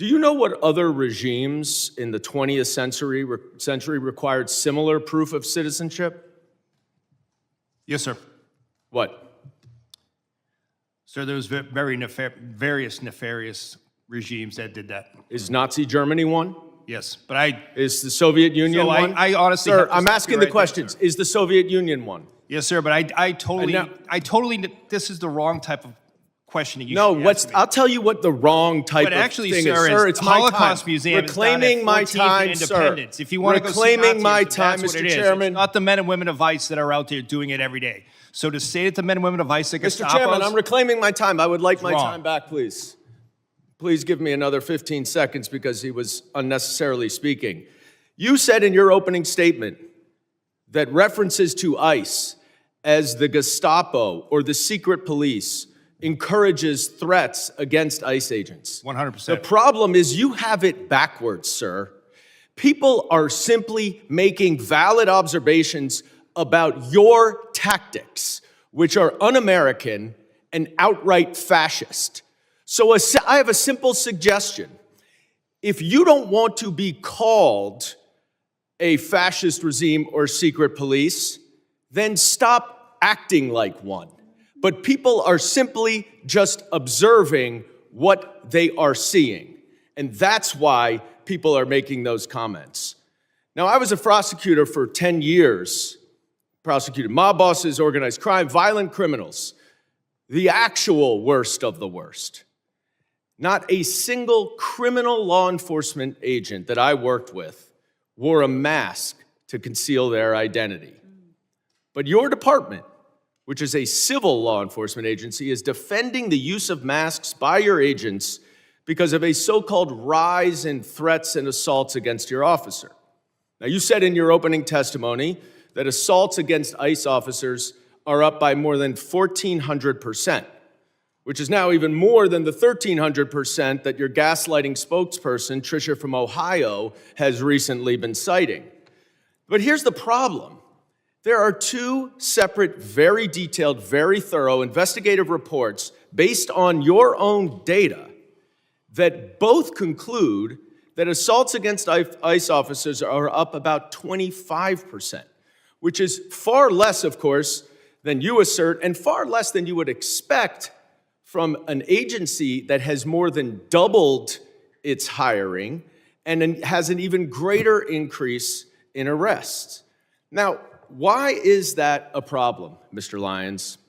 Do you know what other regimes in the 20th century required similar proof of citizenship? Yes, sir. What? Sir, there was various nefarious regimes that did that. Is Nazi Germany one? Yes, but Is the Soviet Union one? I honestly, Sir, have to I'm stop asking you the right questions. Is the Soviet Union one? Yes, sir, but I totally, this is the wrong type of questioning you No, should be asking me. I'll tell you what the wrong type But of actually, thing sir, is. Sir, is it's the my Holocaust time. Museum is Reclaiming down at my 14th time, and sir. Independence. If you want to go see Reclaiming my Nazism, time, that's what Mr. it is. Chairman. It's not the men and women of ICE that are out there doing it every day. So to say that the men and women of ICE are going to Mr. stop Chairman, us, I'm reclaiming my time. I would like my wrong. time back, please. Please give me another 15 seconds because he was unnecessarily speaking. You said in your opening statement that references to ICE as the Gestapo or the secret police encourages threats against ICE agents. 100%. The problem is you have it backwards, sir. People are simply making valid observations about your tactics, which are un-American and outright fascist. So I have a simple suggestion. If you don't want to be called a fascist regime or secret police, then stop acting like one. But people are simply just observing what they are seeing. And that's why people are making those comments. Now, I was a prosecutor for 10 years, prosecuted mob bosses, organized crime, violent criminals, the actual worst of the worst. Not a single criminal law enforcement agent that I worked with wore a mask to conceal their identity. But your department, which is a civil law enforcement agency, is defending the use of masks by your agents because of a so-called rise in threats and assaults against your officer. Now, you said in your opening testimony that assaults against ICE officers are up by more than 1,400%, which is now even more than the 1,300% that your gaslighting spokesperson, Tricia from Ohio, has recently been citing. But here's the problem. There are two separate, very detailed, very thorough investigative reports based on your own data that both conclude that assaults against ICE officers are up about 25%, which is far less, of course, than you assert, and far less than you would expect from an agency that has more than doubled its hiring and has an even greater increase in arrests. Now, why is that a problem, Mr. Lyons?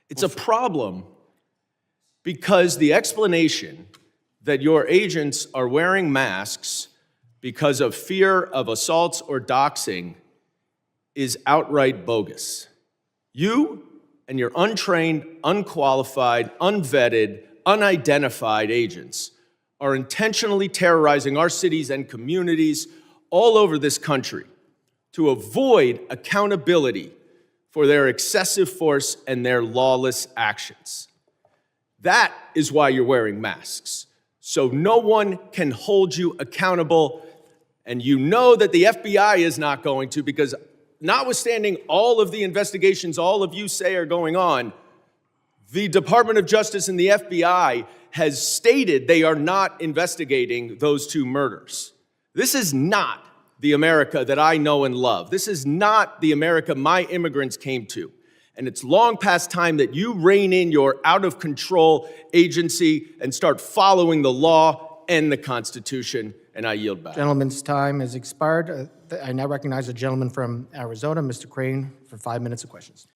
It's a problem because the explanation that your agents are wearing masks because of fear of assaults or doxing is outright bogus. You and your untrained, unqualified, unvetted, unidentified agents are intentionally terrorizing our cities and communities all over this country to avoid accountability for their excessive force and their lawless actions. That is why you're wearing masks, so no one can hold you accountable, and you know that the FBI is not going to, because notwithstanding all of the investigations all of you say are going on, the Department of Justice and the FBI has stated they are not investigating those two murders. This is not the America that I know and love. This is not the America my immigrants came to. And it's long past time that you rein in your out-of-control agency and start following the law and the Constitution, and I yield back. Gentleman's time has expired. I now recognize the gentleman from Arizona, Mr. Crane, for 5 minutes of questions.